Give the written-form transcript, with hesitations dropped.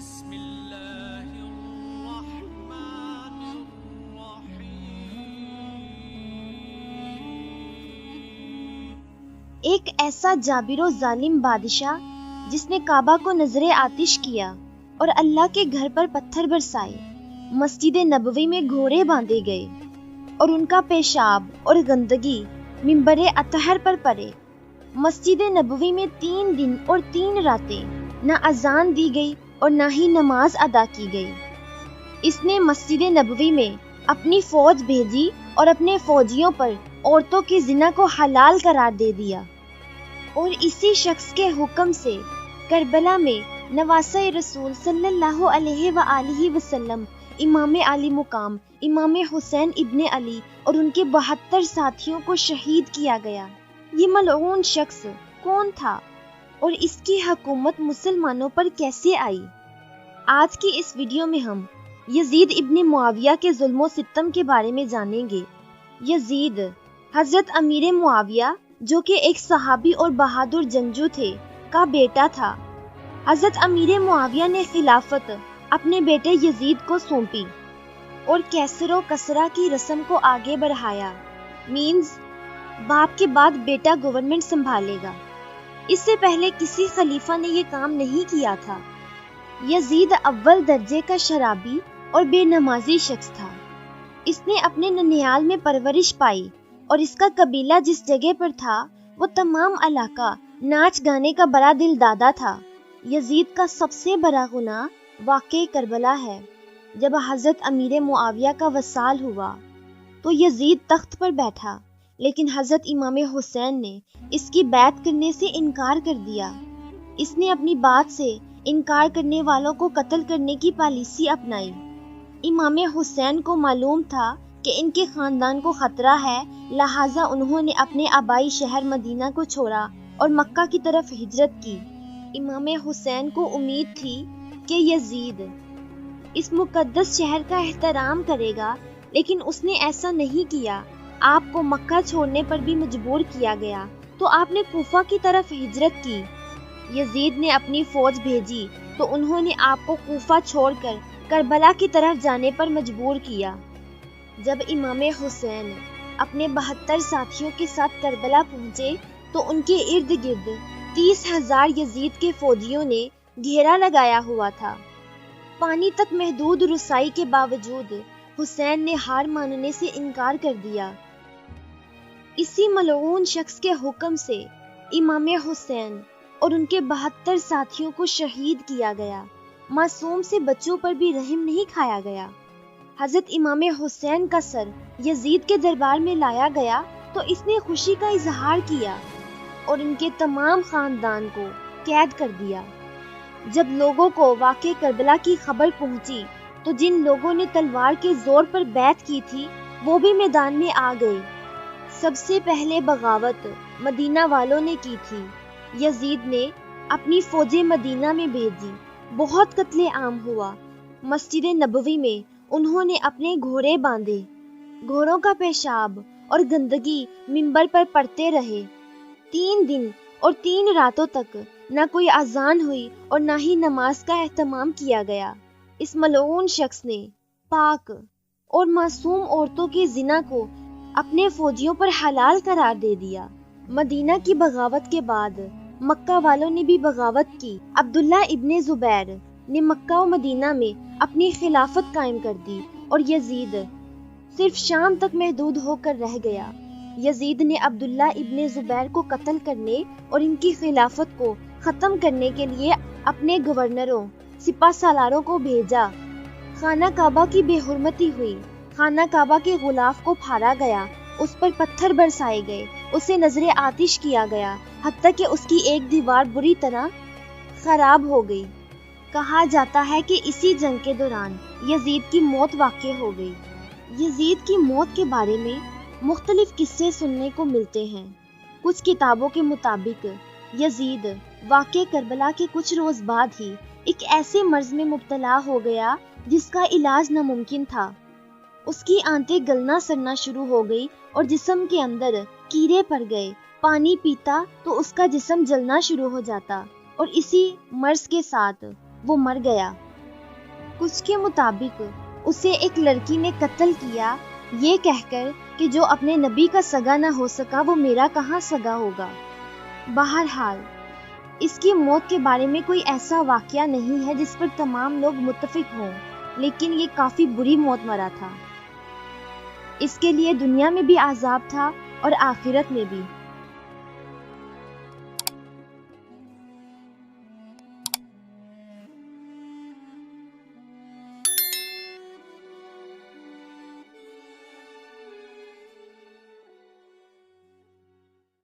بسم اللہ الرحمن الرحیم۔ ایک ایسا جابر و ظالم بادشاہ جس نے کعبہ کو نظر آتش کیا اور اللہ کے گھر پر پتھر برسائے، مسجد نبوی میں گھوڑے باندھے گئے اور ان کا پیشاب اور گندگی منبر اطہر پر پڑے۔ مسجد نبوی میں 3 دن اور 3 راتیں نہ اذان دی گئی اور نہ ہی نماز ادا کی گئی۔ اس نے مسجد نبوی میں اپنی فوج بھیجی اور اپنے فوجیوں پر عورتوں کے زنا کو حلال قرار دے دیا، اور اسی شخص کے حکم سے کربلا میں نواسۂ رسول صلی اللہ علیہ وآلہ وسلم امام علی مقام امام حسین ابن علی اور ان کے 72 ساتھیوں کو شہید کیا گیا۔ یہ ملعون شخص کون تھا اور اس کی حکومت مسلمانوں پر کیسے آئی؟ آج کی اس ویڈیو میں ہم یزید ابن معاویہ کے ظلم و ستم کے بارے میں جانیں گے۔ یزید حضرت امیر معاویہ، جو کہ ایک صحابی اور بہادر جنگجو تھے، کا بیٹا تھا۔ حضرت امیر معاویہ نے خلافت اپنے بیٹے یزید کو سونپی اور کیسر و کسرا کی رسم کو آگے بڑھایا، مینز باپ کے بعد بیٹا گورنمنٹ سنبھالے گا۔ اس سے پہلے کسی خلیفہ نے یہ کام نہیں کیا تھا۔ یزید اول درجے کا شرابی اور بے نمازی شخص تھا۔ اس نے اپنے ننیال میں پرورش پائی اور اس کا قبیلہ جس جگہ پر تھا وہ تمام علاقہ ناچ گانے کا بڑا دل دادا تھا۔ یزید کا سب سے بڑا گناہ واقعہ کربلا ہے۔ جب حضرت امیر معاویہ کا وصال ہوا تو یزید تخت پر بیٹھا، لیکن حضرت امام حسین نے اس کی بیعت کرنے سے انکار کر دیا۔ اس نے اپنی بات سے انکار کرنے والوں کو قتل کرنے کی پالیسی اپنائی۔ امام حسین کو معلوم تھا کہ ان کے خاندان کو خطرہ ہے، لہٰذا انہوں نے اپنے آبائی شہر مدینہ کو چھوڑا اور مکہ کی طرف ہجرت کی۔ امام حسین کو امید تھی کہ یزید اس مقدس شہر کا احترام کرے گا، لیکن اس نے ایسا نہیں کیا۔ آپ کو مکہ چھوڑنے پر بھی مجبور کیا گیا تو آپ نے کوفہ کی طرف ہجرت کی۔ یزید نے اپنی فوج بھیجی تو انہوں نے آپ کو کوفہ چھوڑ کر کربلا کی طرف جانے پر مجبور کیا۔ جب امام حسین اپنے 72 ساتھیوں کے ساتھ کربلا پہنچے تو ان کے ارد گرد 30,000 یزید کے فوجیوں نے گھیرا لگایا ہوا تھا۔ پانی تک محدود رسائی کے باوجود حسین نے ہار ماننے سے انکار کر دیا۔ اسی ملعون شخص کے حکم سے امام حسین اور ان کے 72 ساتھیوں کو شہید کیا گیا۔ معصوم سے بچوں پر بھی رحم نہیں کھایا گیا۔ حضرت امام حسین کا سر یزید کے دربار میں لایا گیا تو اس نے خوشی کا اظہار کیا اور ان کے تمام خاندان کو قید کر دیا۔ جب لوگوں کو واقعہ کربلا کی خبر پہنچی تو جن لوگوں نے تلوار کے زور پر بیعت کی تھی وہ بھی میدان میں آ گئے۔ سب سے پہلے بغاوت مدینہ والوں نے کی تھی۔ یزید نے اپنی فوجیں مدینہ میں بھیجی، بہت قتل عام ہوا۔ مسجد نبوی میں انہوں نے اپنے گھوڑے باندھے، گھوڑوں کا پیشاب اور گندگی منبر پر پڑتے رہے۔ 3 دن اور 3 راتوں تک نہ کوئی اذان ہوئی اور نہ ہی نماز کا اہتمام کیا گیا۔ اس ملعون شخص نے پاک اور معصوم عورتوں کے زنا کو اپنے فوجیوں پر حلال قرار دے دیا۔ مدینہ کی بغاوت کے بعد مکہ والوں نے بھی بغاوت کی۔ عبداللہ ابن زبیر نے مکہ و مدینہ میں اپنی خلافت قائم کر دی اور یزید صرف شام تک محدود ہو کر رہ گیا۔ یزید نے عبداللہ ابن زبیر کو قتل کرنے اور ان کی خلافت کو ختم کرنے کے لیے اپنے گورنروں، سپہ سالاروں کو بھیجا۔ خانہ کعبہ کی بے حرمتی ہوئی، خانہ کعبہ کے غلاف کو پھاڑا گیا، اس پر پتھر برسائے گئے، اسے نظر آتش کیا گیا، حتیٰ کہ اس کی ایک دیوار بری طرح خراب ہو گئی۔ کہا جاتا ہے کہ اسی جنگ کے دوران یزید کی موت واقع ہو گئی۔ یزید کی موت کے بارے میں مختلف قصے سننے کو ملتے ہیں۔ کچھ کتابوں کے مطابق یزید واقعہ کربلا کے کچھ روز بعد ہی ایک ایسے مرض میں مبتلا ہو گیا جس کا علاج ناممکن تھا۔ اس کی آنتیں گلنا سڑنا شروع ہو گئی اور جسم کے اندر کیڑے پڑ گئے۔ پانی پیتا تو اس کا جسم جلنا شروع ہو جاتا اور اسی مرض کے ساتھ وہ مر گیا۔ کچھ کے مطابق اسے ایک لڑکی نے قتل کیا، یہ کہہ کر کہ جو اپنے نبی کا سگا نہ ہو سکا وہ میرا کہاں سگا ہوگا۔ بہرحال اس کی موت کے بارے میں کوئی ایسا واقعہ نہیں ہے جس پر تمام لوگ متفق ہوں، لیکن یہ کافی بری موت مرا تھا۔ اس کے لیے دنیا میں بھی عذاب تھا اور آخرت میں بھی۔